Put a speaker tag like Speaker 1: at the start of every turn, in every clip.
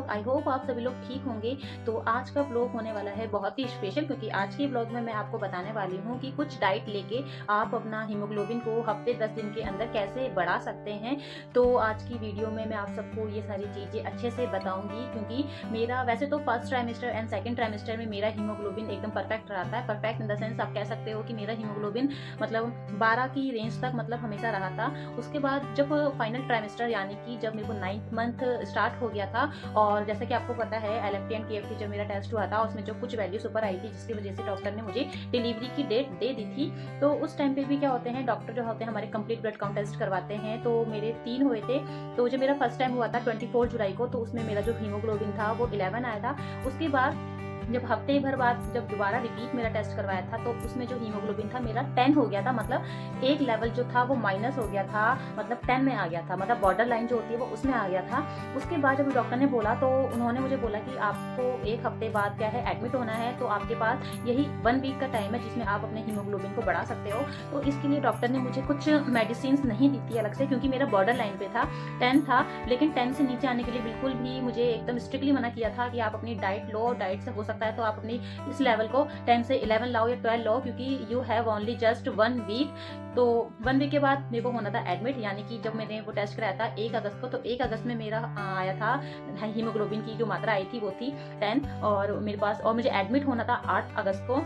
Speaker 1: I hope आप सभी लोग ठीक होंगे। तो आज का ब्लॉग होने वाला है बहुत ही स्पेशल, क्योंकि आज के ब्लॉग में मैं आपको बताने वाली हूँ कि कुछ डाइट लेके आप अपना हीमोग्लोबिन को हफ्ते 10 दिन के अंदर कैसे बढ़ा सकते हैं। तो आज की वीडियो में मैं आप सबको ये सारी चीज़ें अच्छे से बताऊंगी, क्योंकि मेरा वैसे तो first trimester and second trimester में मेरा हीमोग्लोबिन एकदम परफेक्ट रहता है। परफेक्ट इन द सेंस आप कह सकते हो कि मेरा हीमोग्लोबिन मतलब 12 की रेंज तक मतलब हमेशा रहा था। उसके बाद जब फाइनल ट्राइमेस्टर यानी कि जब मेरे को 9th मंथ स्टार्ट हो गया था, और जैसा कि आपको पता है LFT एंड KFT जब मेरा टेस्ट हुआ था उसमें जो कुछ वैल्यूज ऊपर आई थी, जिसकी वजह से डॉक्टर ने मुझे डिलीवरी की डेट दे दी थी। तो उस टाइम पे भी क्या होते हैं, डॉक्टर जो होते हैं हमारे कंप्लीट ब्लड काउंट टेस्ट करवाते हैं। तो मेरे 3 हुए थे। तो जो मेरा फर्स्ट टाइम हुआ था 24 जुलाई को, तो उसमें मेरा जो हीमोग्लोबिन था वो 11 आया था। उसके बाद जब हफ्ते भर बाद जब दोबारा रिपीट मेरा टेस्ट करवाया था, तो उसमें जो हीमोग्लोबिन था मेरा 10 हो गया था। मतलब एक लेवल जो था वो माइनस हो गया था, मतलब 10 में आ गया था, मतलब बॉर्डर लाइन जो होती है वो उसमें आ गया था। उसके बाद जब डॉक्टर ने बोला तो उन्होंने मुझे बोला कि आपको एक हफ्ते बाद क्या है एडमिट होना है, तो आपके पास यही 1 वीक का टाइम है जिसमें आप अपने हीमोग्लोबिन को बढ़ा सकते हो। तो इसके लिए डॉक्टर ने मुझे कुछ मेडिसिन नहीं दी थी अलग से, क्योंकि मेरा बॉर्डर लाइन पे था, 10 था। लेकिन 10 से नीचे आने के लिए बिल्कुल भी मुझे एकदम स्ट्रिक्टली मना किया था कि आप अपनी डाइट लो, डाइट से हो सकता है तो आप अपनी इस लेवल को 10 से 11 लाओ या 12 लाओ, क्योंकि you have only just 1 week. तो 1 वीक के बाद मेरे को होना था एडमिट, यानी कि जब मैंने वो टेस्ट कराया था 1 अगस्त को, तो 1 अगस्त में मेरा आया था हीमोग्लोबिन की जो मात्रा आई थी वो थी 10, और मेरे पास और मुझे एडमिट होना था 8 अगस्त को।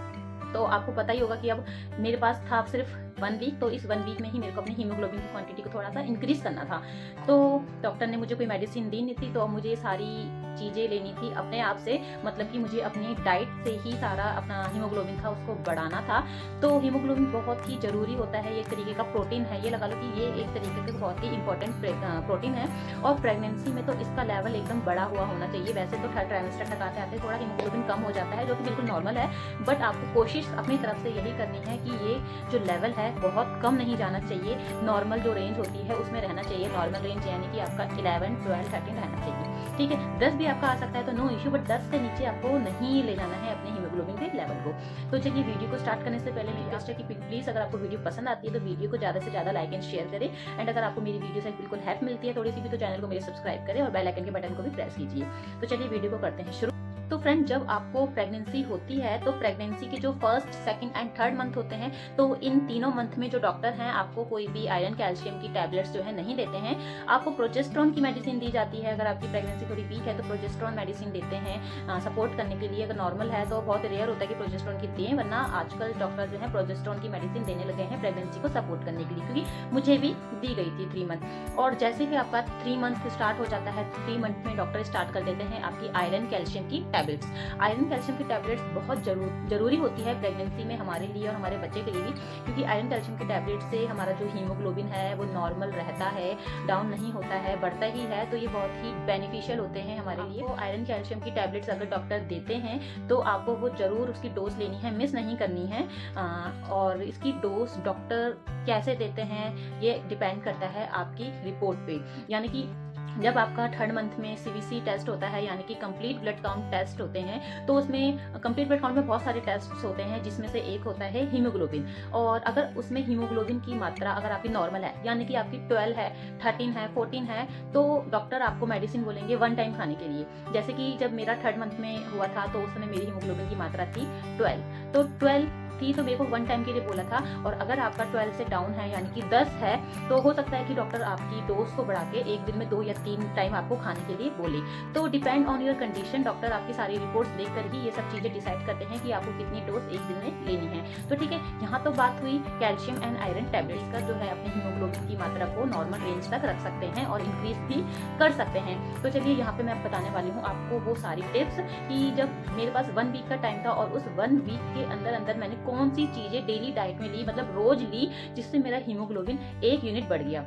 Speaker 1: तो आपको पता ही होगा कि अब मेरे पास था सिर्फ 1 वीक, तो इस 1 वीक में ही मेरे को अपनी हीमोग्लोबिन की क्वांटिटी को थोड़ा सा इंक्रीज करना था। तो डॉक्टर ने मुझे कोई मेडिसिन दी नहीं थी, तो मुझे सारी चीज़ें लेनी थी अपने आप से, मतलब कि मुझे अपनी डाइट से ही सारा अपना हीमोग्लोबिन था उसको बढ़ाना था। तो हीमोग्लोबिन बहुत ही ज़रूरी होता है, एक तरीके का प्रोटीन है, ये लगा लो कि ये एक तरीके का बहुत ही इंपॉर्टेंट प्रोटीन है। और प्रेगनेंसी में तो इसका लेवल एकदम बड़ा हुआ होना चाहिए। वैसे तो थर्ड ट्राइमेस्टर तक आते आते थोड़ा हीमोग्लोबिन कम हो जाता है, जो कि बिल्कुल नॉर्मल है, बट आपको कोशिश अपनी तरफ से यही करनी है कि ये जो लेवल है बहुत कम नहीं जाना चाहिए। नॉर्मल जो रेंज होती है उसमें रहना चाहिए। नॉर्मल रेंज यानी कि आपका 11, 12, 13 रहना चाहिए, ठीक है। 10 भी आपका आ सकता है तो नो इश्यू, बट 10 से नीचे आपको नहीं ले जाना है अपने हीमोग्लोबिन के लेवल को। तो चलिए वीडियो को स्टार्ट करने से पहले मेरी रिक्वेस्ट है कि प्लीज़ अगर आपको वीडियो पसंद आती है तो वीडियो को ज़्यादा से ज़्यादा लाइक एंड शेयर करें। एंड अगर आपको मेरी वीडियो से बिल्कुल हेल्प मिलती है थोड़ी सी भी, तो चैनल को मेरे सब्सक्राइब करें और बेल आइकन के बटन को भी प्रेस कीजिए। तो चलिए वीडियो को करते हैं शुरू। तो फ्रेंड, जब आपको प्रेगनेंसी होती है तो प्रेगनेंसी के जो first, second and third month होते हैं, तो इन तीनों मंथ में जो डॉक्टर हैं आपको कोई भी आयरन कैल्शियम की टैबलेट्स जो है नहीं देते हैं। आपको प्रोजेस्टेरोन की मेडिसिन दी जाती है। अगर आपकी प्रेगनेंसी थोड़ी वीक है तो प्रोजेस्टेरोन मेडिसिन देते हैं सपोर्ट करने के लिए। अगर नॉर्मल है तो बहुत रेयर होता है कि प्रोजेस्टेरोन की दें, वरना आजकल डॉक्टर जो है प्रोजेस्टेरोन की मेडिसिन देने लगे हैं प्रेगनेंसी को सपोर्ट करने के लिए, क्योंकि मुझे भी दी गई थी 3 मंथ। और जैसे कि आपका 3 मंथ स्टार्ट हो जाता है, 3 मंथ में डॉक्टर स्टार्ट कर देते हैं आपकी आयरन कैल्शियम की टैबलेट्स। आयरन कैल्शियम की टैबलेट्स बहुत जरूरी होती है प्रेगनेंसी में हमारे लिए और हमारे बच्चे के लिए भी, क्योंकि आयरन कैल्शियम की टैबलेट से हमारा जो हीमोग्लोबिन है वो नॉर्मल रहता है, डाउन नहीं होता है, बढ़ता ही है। तो ये बहुत ही बेनिफिशियल होते हैं हमारे लिए। तो आयरन कैल्शियम की टैबलेट्स अगर डॉक्टर देते हैं तो आपको वो जरूर उसकी डोज लेनी है, मिस नहीं करनी है। और इसकी डोज डॉक्टर कैसे देते हैं ये डिपेंड करता है आपकी रिपोर्ट पे। यानी कि जब आपका थर्ड मंथ में CBC टेस्ट होता है, यानी कि कंप्लीट ब्लड काउंट टेस्ट होते हैं, तो उसमें कंप्लीट ब्लड काउंट में बहुत सारे टेस्ट होते हैं, जिसमें से एक होता है हीमोग्लोबिन। और अगर उसमें हीमोग्लोबिन की मात्रा अगर आपकी नॉर्मल है, यानी कि आपकी 12 है, 13 है, 14 है, तो डॉक्टर आपको मेडिसिन बोलेंगे 1 टाइम खाने के लिए। जैसे कि जब मेरा थर्ड मंथ में हुआ था तो उस समय मेरी हीमोग्लोबिन की मात्रा थी 12, तो 12 थी तो मेरे को 1 टाइम के लिए बोला था। और अगर आपका 12 से डाउन है यानी कि 10 है, तो हो सकता है कि डॉक्टर आपकी डोज को बढ़ा के एक दिन में 2 या 3 टाइम आपको खाने के लिए बोले। तो depend on your condition, doctor आपकी सारी रिपोर्ट्स देखकर ही ये सब चीज़ें डिसाइड करते हैं कि आपको कितनी डोज एक दिन में लेनी है। तो ठीक है, यहाँ तो बात हुई कैल्शियम एंड आयरन टैबलेट्स का, जो है अपने हीमोग्लोबिन की मात्रा को नॉर्मल रेंज तक रख सकते हैं और इंक्रीज भी कर सकते हैं। तो चलिए यहाँ पे मैं बताने वाली हूँ आपको वो सारी टिप्स कि जब मेरे पास 1 वीक का टाइम था और उस 1 वीक के अंदर अंदर मैंने कौन सी चीजें डेली डाइट में ली, मतलब रोज ली, जिससे मेरा हीमोग्लोबिन 1 यूनिट बढ़ गया।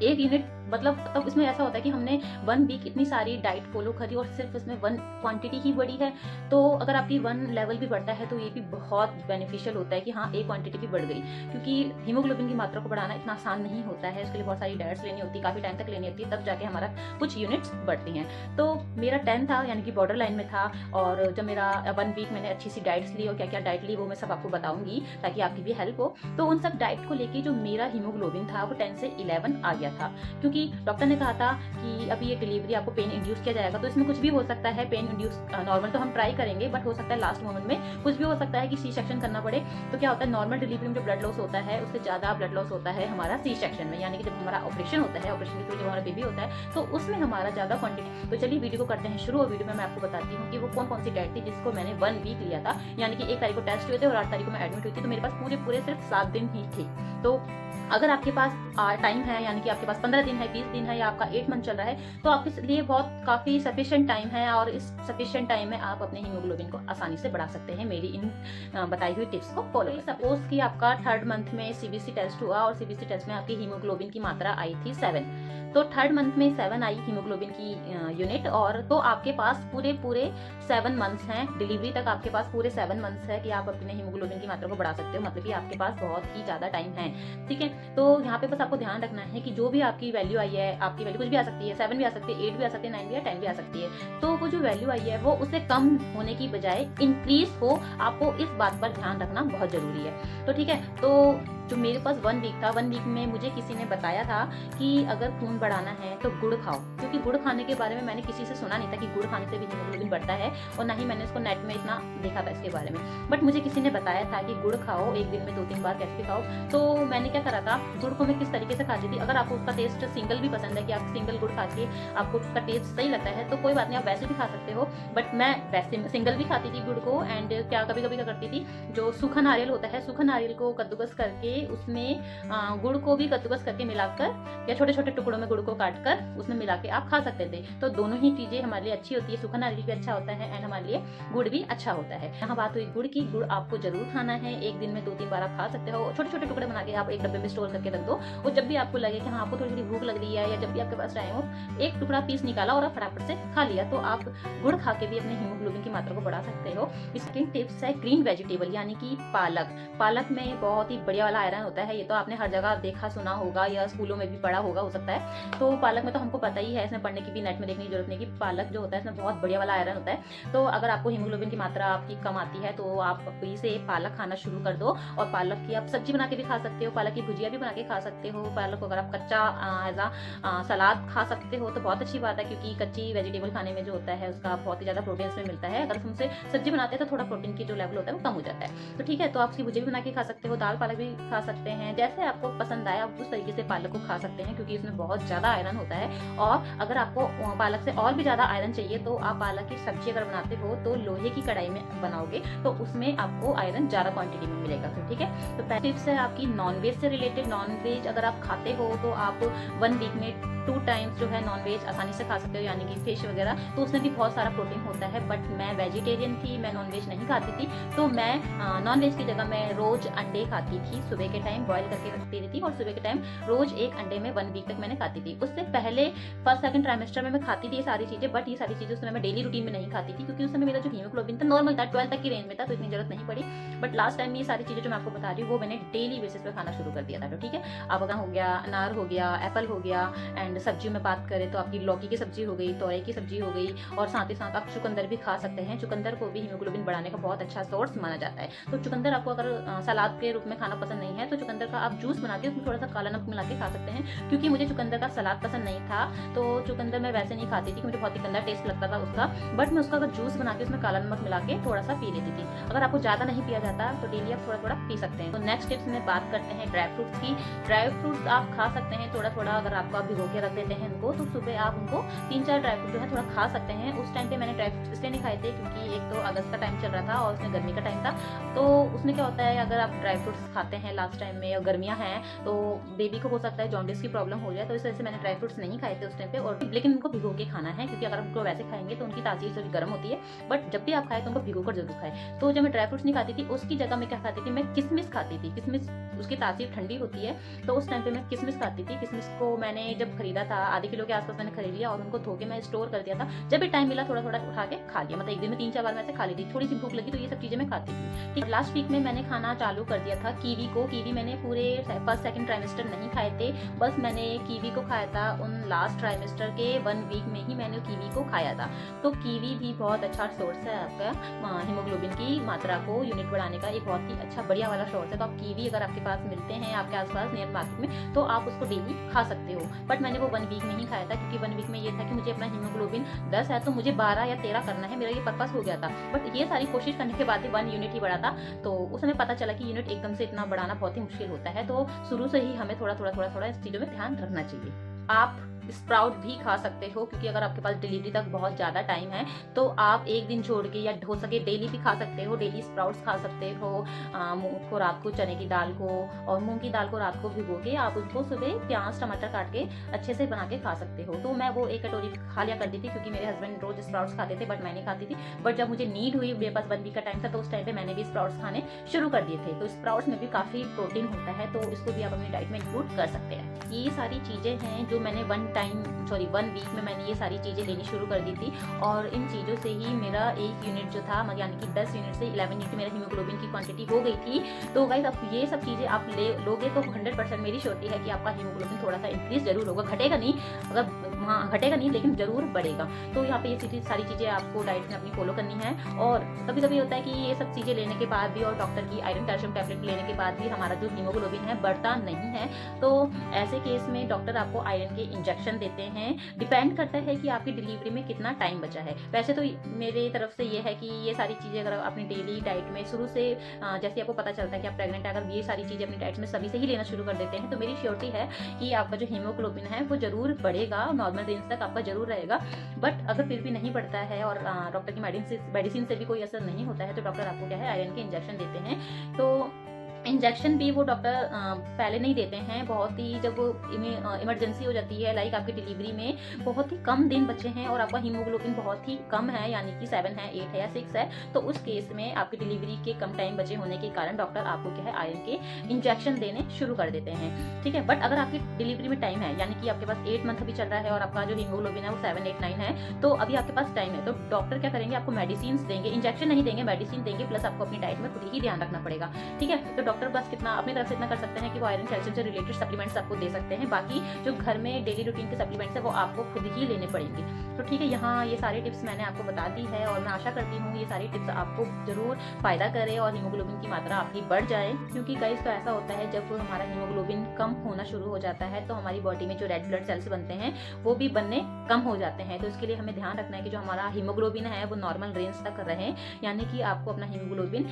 Speaker 1: 1 यूनिट मतलब तब इसमें ऐसा होता है कि हमने 1 वीक इतनी सारी डाइट फॉलो करी और सिर्फ इसमें 1 क्वांटिटी ही बढ़ी है। तो अगर आपकी 1 लेवल भी बढ़ता है तो ये भी बहुत बेनिफिशियल होता है कि हाँ, एक क्वांटिटी भी बढ़ गई, क्योंकि हीमोग्लोबिन की मात्रा को बढ़ाना इतना आसान नहीं होता है। इसके लिए बहुत सारी डाइट्स लेनी होती है, काफ़ी टाइम तक लेनी होती है, तब जाके हमारा कुछ यूनिट्स बढ़ती हैं। तो मेरा 10 था, यानी कि बॉर्डर लाइन में था। और जब मेरा 1 वीक मैंने अच्छी सी डाइट्स ली, और क्या क्या डाइट ली वो मैं सब आपको बताऊंगी ताकि आपकी भी हेल्प हो। तो उन सब डाइट को लेके जो मेरा हीमोग्लोबिन था वो 10 से 11 आ गया था, क्योंकि क्योंकि डॉक्टर ने कहा था कि अभी ये डिलीवरी आपको पेन इंड्यूस किया जाएगा, तो इसमें कुछ भी हो सकता है। पेन इंड्यूस नॉर्मल तो हम ट्राई करेंगे, बट हो सकता है लास्ट मोमेंट में कुछ भी हो सकता है कि सी सेक्शन करना पड़े। तो क्या होता है, नॉर्मल डिलीवरी में जो ब्लड लॉस होता है उससे ज़्यादा ब्लड लॉस होता है हमारा सी सेक्शन में, यानी कि जब हमारा ऑपरेशन होता है, ऑपरेशन के थ्रू जब हमारा बेबी होता है तो उसमें हमारा ज़्यादा क्वांटिटी। तो चलिए वीडियो को करते हैं शुरू, और वीडियो में मैं आपको बताती हूँ कि वो कौन कौन सी डाइट थी जिसको मैंने 1 वीक लिया था, यानी कि 1 तारीख को टेस्ट हुए थे और 8 तारीख को मैं एडमिट हुई थी। तो मेरे पास पूरे सिर्फ 7 दिन ही थे। तो अगर आपके पास टाइम है, यानी कि आपके पास 15 दिन है, 20 दिन है, या आपका 8 मंथ चल रहा है, तो आपके लिए बहुत काफ़ी सफिशिएंट टाइम है, और इस सफिशिएंट टाइम में आप अपने हीमोग्लोबिन को आसानी से बढ़ा सकते हैं मेरी इन बताई हुई टिप्स को फॉलो करें। सपोज कि आपका 3rd मंथ में सीबीसी टेस्ट हुआ और सीबीसी टेस्ट में आपकी हीमोग्लोबिन की मात्रा आई थी 7, तो 3rd मंथ में 7 आई हीमोग्लोबिन की यूनिट, और तो आपके पास पूरे 7 मंथ्स हैं, डिलीवरी तक आपके पास पूरे 7 मंथ्स है कि आप अपने हीमोग्लोबिन की मात्रा को बढ़ा सकते हो। मतलब कि आपके पास बहुत ही ज़्यादा टाइम है, ठीक है। तो यहाँ पे बस आपको ध्यान रखना है कि जो भी आपकी वैल्यू आई है, आपकी वैल्यू कुछ भी आ सकती है, 7 भी आ सकती है, 8 भी आ सकती है, 9 भी या 10 भी आ सकती है, तो वो जो वैल्यू आई है वो उससे कम होने की बजाय इंक्रीज हो, आपको इस बात पर ध्यान रखना बहुत जरूरी है। तो ठीक है, तो जो मेरे पास 1 वीक था, 1 वीक में मुझे किसी ने बताया था कि अगर खून बढ़ाना है तो गुड़ खाओ, क्योंकि गुड़ खाने के बारे में मैंने किसी से सुना नहीं था कि गुड़ खाने से भी हीमोग्लोबिन बढ़ता है, और ना ही मैंने इसको नेट में इतना देखा था इसके बारे में। बट मुझे किसी ने बताया था कि गुड़ खाओ, एक दिन में 2-3 बार कैसे खाओ। तो मैंने क्या करा था, गुड़ को मैं किस तरीके से खाती थी, अगर आपको उसका टेस्ट सिंगल भी पसंद है कि आप सिंगल गुड़ खा के आपको उसका टेस्ट सही लगता है तो कोई बात नहीं, आप वैसे भी खा सकते हो। बट मैं वैसे सिंगल भी खाती थी गुड़ को, एंड क्या कभी कभी क्या करती थी, जो सूखा नारियल होता है, सूखा नारियल को कद्दूकस करके उसमें गुड़ को भी कद्दूकस करके मिलाकर, या छोटे छोटे टुकड़ों में गुड़ को काटकर उसमें मिला के आप खा सकते थे। तो दोनों ही चीजें हमारे लिए अच्छी होती है, सूखा नारियल भी अच्छा होता है एंड हमारे लिए गुड़ भी अच्छा होता है। यहाँ बात हुई गुड़ की, गुड़ आपको जरूर खाना है, एक दिन में 2-3 बार आप खा सकते हो। छोटे छोटे टुकड़े बना के आप एक डब्बे में स्टोर करके रख दो, और जब भी आपको लगे कि हाँ आपको थोड़ी थोड़ी भूख लग रही है, या जब भी आपके पास टाइम हो, एक टुकड़ा पीस निकाला और आप फटाफट से खा लिया, तो आप गुड़ खा के भी अपने हीमोग्लोबिन की मात्रा को बढ़ा सकते हो। इसकी टिप्स है ग्रीन वेजिटेबल, यानी कि पालक। पालक में बहुत ही बढ़िया वाला आयरन होता है, ये तो आपने हर जगह देखा सुना होगा या स्कूलों में भी पढ़ा होगा हो सकता है। तो पालक में तो हमको पता ही है, इसमें पढ़ने की भी, नेट में देखने की जरूरत नहीं, कि पालक जो होता है इसमें बहुत बढ़िया वाला आयरन होता है। तो अगर आपको हीमोग्लोबिन की मात्रा आपकी कम आती है तो आप अभी से पालक खाना शुरू कर दो, और पालक की आप सब्जी बना के भी खा सकते हो, पालक की भुजिया भी बना के खा सकते हो। पालक को अगर आप कच्चा एज आ सलाद खा सकते हो तो बहुत अच्छी बात है, क्योंकि कच्ची वेजिटेबल खाने में जो होता है उसका बहुत ही ज्यादा प्रोटीन इसमें मिलता है। अगर हम उसे सब्जी बनाते हैं तो थोड़ा प्रोटीन की जो लेवल होता है वो कम हो जाता है। तो ठीक है, तो आप उसकी भुजिया भी बना के खा सकते हो, दाल पालक भी खा सकते हैं, जैसे आपको पसंद आए आप उस तरीके से पालक को खा सकते हैं, क्योंकि इसमें बहुत ज़्यादा आयरन होता है। और अगर आपको पालक से और भी ज़्यादा आयरन चाहिए तो आप पालक की सब्जी अगर बनाते हो तो लोहे की कढ़ाई में बनाओगे तो उसमें आपको आयरन ज़्यादा क्वांटिटी में मिलेगा फिर, ठीक है। तो पहली टिप्स है आपकी नॉनवेज से रिलेटेड। नॉनवेज अगर आप खाते हो तो आप 1 वीक में 2 टाइम्स जो है नॉनवेज आसानी से खा सकते हो, यानी कि फिश वगैरह, तो उसमें भी बहुत सारा प्रोटीन होता है। बट मैं वेजिटेरियन थी, मैं नॉनवेज नहीं खाती थी, तो मैं नॉनवेज की जगह मैं रोज अंडे खाती थी, सुबह के टाइम बॉईल करके रखती थी, और सुबह के टाइम रोज एक अंडे में 1 वीक तक मैंने खाती थी। उससे पहले 1st-2nd ट्राइमेस्टर में मैं खाती थी ये सारी चीजें, बट ये सारी चीजें उस समय मैं डेली रूटीन में नहीं खाती थी, क्योंकि उस समय मेरा जो हीमोग्लोबिन था नॉर्मल था, 12 तक की रेंज में था, तो इतनी जरूरत नहीं पड़ी। बट लास्ट टाइम ये सारी चीजें जो मैं आपको बता रही हूँ वो मैंने डेली बेसिस पे खाना शुरू कर दिया था। तो ठीक है, आवागन हो गया, अनार हो गया, एप्पल हो गया, एंड सब्जियों में बात करें तो आपकी लौकी की सब्जी हो गई, तोरई की सब्जी हो गई, और साथ ही साथ आप चुकंदर भी खा सकते हैं। चुकंदर को भी हीमोग्लोबिन बढ़ाने का बहुत अच्छा सोर्स माना जाता है। तो चुकंदर आपको अगर सलाद के रूप में खाना पसंद नहीं है तो चुकंदर का आप जूस बना के उसमें थोड़ा सा काला नमक मिला के खा सकते हैं। क्योंकि मुझे चुकंदर का सलाद पसंद नहीं था, तो चुकंदर मैं वैसे नहीं खाती थी, मुझे बहुत ही गंदा टेस्ट लगता था उसका, बट मैं उसका अगर जूस बना के उसमें काला नमक मिला के थोड़ा सा पी लेती थी। अगर आपको ज़्यादा नहीं पिया जाता तो डेली आप थोड़ा थोड़ा पी सकते हैं। तो नेक्स्ट टिप्स में बात करते हैं ड्राई फ्रूट्स की। ड्राई फ्रूट्स आप खा सकते हैं थोड़ा थोड़ा, अगर आपको भिगो के रख देते हैं उनको, तो सुबह आप उनको 3-4 ड्राई फ्रूट जो है थोड़ा खा सकते हैं। उस टाइम पे मैंने ड्राई फ्रूट्स इसलिए नहीं खाए थे क्योंकि एक तो अगस्त का टाइम चल रहा था और उसमें गर्मी का टाइम था। तो उसमें क्या होता है, अगर आप ड्राई फ्रूट्स खाते हैं लास्ट टाइम में और गर्मियाँ हैं तो बेबी को हो सकता है जॉन्डिस की प्रॉब्लम हो जाए, तो इस वजह से मैंने ड्राई फ्रूट्स नहीं खाए थे उस टाइम पे। और लेकिन उनको भिगो के खाना है, क्योंकि अगर उनको वैसे खाएंगे तो उनकी तासीर थोड़ी गर्म होती है, बट जब भी आप खाए तो उनको भिगो कर जरूर खाए। तो जब मैं ड्राई फ्रूट्स नहीं खाती थी उसकी जगह मैं क्या खाती थी, मैं किशमिश खाती थी। किशमिश उसकी तासीर ठंडी होती है, तो उस टाइम पे मैं किशमिश खाती थी। किशमिश को मैंने जब खरीदा था आधे किलो के आसपास मैंने खरीद लिया और उनको धो के मैं स्टोर कर दिया था। जब भी टाइम मिला थोड़ा थोड़ा उठा के खा लिया, मतलब एक दिन में 3-4 बार मैं ऐसे खा ली थी। थोड़ी सी भूख लगी तो ये सब चीजें मैं खाती थी। ठीक, लास्ट वीक में मैंने खाना चालू कर दिया था कीवी को। कीवी मैंने पूरे फर्स्ट सेकंड ट्राइमेस्टर नहीं खाए थे, बस मैंने कीवी को खाया था उन लास्ट ट्राइमेस्टर के 1 वीक में ही मैंने कीवी को खाया था। तो कीवी भी बहुत अच्छा सोर्स है आपका हीमोग्लोबिन की मात्रा को यूनिट बढ़ाने का, एक बहुत ही अच्छा बढ़िया वाला सोर्स है। तो आप कीवी अगर आपके पास मिलते हैं आपके आसपास नियर मार्केट में, तो आप उसको डेली खा सकते हो। बट मैंने वो 1 वीक में ही खाया था, क्योंकि 1 वीक में ये था कि मुझे अपना हीमोग्लोबिन 10 है तो मुझे 12 या 13 करना है, मेरा ये पर्पस हो गया था। बट ये सारी कोशिश करने के बाद भी 1 यूनिट ही बढ़ा था। तो उस समय पता चला कि यूनिट एकदम से इतना बढ़ाना बहुत ही मुश्किल होता है। तो शुरू से ही हमें थोड़ा थोड़ा इस चीज़ों में ध्यान रखना चाहिए। आप स्प्राउट भी खा सकते हो, क्योंकि अगर आपके पास डिलीवरी तक बहुत ज़्यादा टाइम है तो आप एक दिन छोड़ के या हो सके डेली भी खा सकते हो। डेली स्प्राउट्स खा सकते हो। मूंग को रात को, चने की दाल को और मूंग की दाल को रात को भिगो के आप उनको सुबह प्याज टमाटर काट के अच्छे से बना के खा सकते हो। तो मैं वो 1 कटोरी खा लिया करती थी, क्योंकि मेरे हस्बैंड रोज स्प्राउट्स खाते थे बट मैं नहीं खाती थी। बट जब मुझे नीड हुई, मेरे पास 1 वीक का टाइम था, तो उस टाइम पे मैंने भी स्प्राउट्स खाने शुरू कर दिए थे। तो स्प्राउट्स में भी काफ़ी प्रोटीन होता है, तो इसको भी आप अपनी डाइट में इंक्लूड कर सकते हैं। ये सारी चीज़ें हैं जो मैंने 1 वीक में मैंने ये सारी चीज़ें लेनी शुरू कर दी थी, और इन चीज़ों से ही मेरा 1 यूनिट जो था, यानी कि 10 यूनिट से 11 यूनिट मेरा हीमोग्लोबिन की क्वांटिटी हो गई थी। तो गाइस अब ये सब चीज़ें आप लोगे तो 100% मेरी श्योरिटी है कि आपका हीमोग्लोबिन थोड़ा सा इंक्रीज जरूर होगा। घटेगा नहीं, घटेगा नहीं, लेकिन जरूर बढ़ेगा। तो यहाँ पे ये सारी चीज़ें आपको डाइट में अपनी फॉलो करनी है। और कभी कभी होता है कि ये सब चीज़ें लेने के बाद भी और डॉक्टर की आयरन कैल्शियम टैबलेट लेने के बाद भी हमारा जो हीमोग्लोबिन है बढ़ता नहीं है। तो ऐसे केस में डॉक्टर आपको आयरन के इंजेक्शन देते हैं। डिपेंड करता है कि आपकी डिलीवरी में कितना टाइम बचा है। वैसे तो मेरी तरफ से ये है कि ये सारी चीज़ें अगर अपनी डेली डाइट में शुरू से जैसे आपको पता चलता है कि आप प्रेग्नेंट है, अगर ये सारी चीज़ें अपनी डाइट में सभी से ही लेना शुरू कर देते हैं, तो मेरी श्योरिटी है कि आपका जो हीमोग्लोबिन है वो जरूर बढ़ेगा, नॉर्मल रेंज तक आपका जरूर रहेगा। बट अगर फिर भी नहीं बढ़ता है और डॉक्टर की मेडिसिन से भी कोई असर नहीं होता है, तो डॉक्टर आपको क्या है, आयरन के इंजेक्शन देते हैं। तो इंजेक्शन भी वो डॉक्टर पहले नहीं देते हैं, बहुत ही जब इमरजेंसी हो जाती है, लाइक आपकी डिलीवरी में बहुत ही कम दिन बचे हैं और आपका हीमोग्लोबिन बहुत ही कम है, यानी कि 7 है, 8 है या 6 है, तो उस केस में आपकी डिलीवरी के कम टाइम बचे होने के कारण डॉक्टर आपको क्या है, आयरन के इंजेक्शन देने शुरू कर देते हैं। ठीक है, बट अगर आपकी डिलीवरी में टाइम है, यानी कि आपके पास 8 मंथ अभी चल रहा है और आपका जो हीमोग्लोबिन है वो 7, 8, 9 है, तो अभी आपके पास टाइम है, तो डॉक्टर क्या करेंगे, आपको मेडिसिन देंगे, इंजेक्शन नहीं देंगे, मेडिसिन देंगे, प्लस आपको अपनी डाइट में खुद ही ध्यान रखना पड़ेगा। ठीक है, तो डॉक्टर बस कितना अपनी तरफ से इतना कर सकते हैं कि वो आयरन कैल्शियम से रिलेटेड सप्लीमेंट्स आपको दे सकते हैं, बाकी जो घर में डेली रूटीन के सप्लीमेंट्स है वो आपको खुद ही लेने पड़ेंगे। तो ठीक है, यहाँ ये सारे टिप्स मैंने आपको बता दी है और मैं आशा करती हूँ ये सारी टिप्स आपको जरूर फायदा करे और हीमोग्लोबिन की मात्रा आपकी बढ़ जाए। क्योंकि गाइस तो ऐसा होता है, जब हमारा हीमोग्लोबिन कम होना शुरू हो जाता है तो हमारी बॉडी में जो रेड ब्लड सेल्स बनते हैं वो भी बनने कम हो जाते हैं। तो इसके लिए हमें ध्यान रखना है कि जो हमारा हीमोग्लोबिन है वो नॉर्मल रेंज तक रहे, यानी कि आपको अपना हीमोग्लोबिन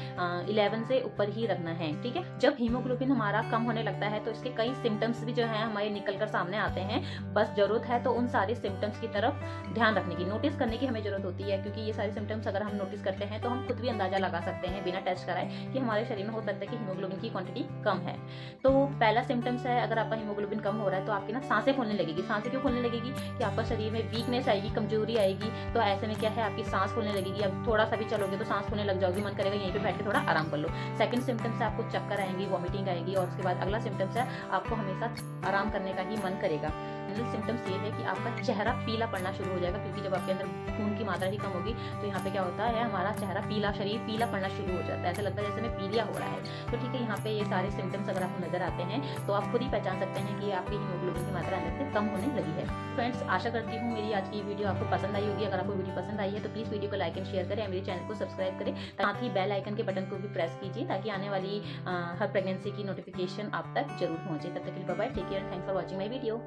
Speaker 1: 11 से ऊपर ही रखना है। ठीक है, जब हीमोग्लोबिन हमारा कम होने लगता है तो इसके कई सिम्टम्स भी जो है हमारे निकल कर सामने आते हैं। बस जरूरत है तो उन सारे सिम्टम्स की तरफ ध्यान रखने की, नोटिस करने की हमें जरूरत होती है, क्योंकि ये सारे सिम्टम्स अगर हम नोटिस करते हैं तो हम खुद भी अंदाजा लगा सकते हैं बिना टेस्ट कराए कि हमारे शरीर में हो सकता है कि हीमोग्लोबिन की क्वांटिटी कम है। तो पहला सिम्टम्स है, अगर आपका हीमोग्लोबिन कम हो रहा है तो आपकी ना सांसें फूलने लगेगी। सांसें क्यों फूलने लगेगी, कि आपका शरीर में वीकनेस आएगी, कमजोरी आएगी। तो ऐसे में क्या है, आपकी सांस फूलने लगेगी। अब थोड़ा सा भी चलोगे तो सांस फूलने लग जाओगी, मन करेगा यहीं पे बैठ के थोड़ा आराम कर लो। सेकंड सिम्टम्स है, आपको चक्कर आएंगी, वॉमिटिंग आएगी। और उसके बाद अगला सिम्टम्स है, आपको हमेशा आराम करने का ही मन करेगा। सिम्टम्स ये है कि आपका चेहरा पीला पड़ना शुरू हो जाएगा, क्योंकि जब आपके अंदर खून की मात्रा ही कम होगी तो यहाँ पे क्या होता है, हमारा चेहरा पीला, शरीर पीला पड़ना शुरू हो जाता है, ऐसा लगता है जैसे में पीलिया हो रहा है। तो ठीक है, यहाँ पे ये सारे सिम्टम्स अगर आपको नजर आते हैं तो आप खुद ही पहचान सकते हैं कि आपकी हीमोग्लोबिन की मात्रा अंदर से कम होने लगी है। फ्रेंड्स, आशा करती हूँ मेरी आज की वीडियो आपको पसंद आई होगी। अगर आपको वीडियो पसंद आई है तो प्लीज वीडियो को लाइक एंड शेयर करें, मेरे चैनल को सब्सक्राइब करें, साथ ही बेल आइकन के बटन को भी प्रेस कीजिए ताकि आने वाली हर प्रेगनेंसी की नोटिफिकेशन आप तक जरूर पहुंचे। तब तक के लिए bye bye, take care, thanks for watching my video.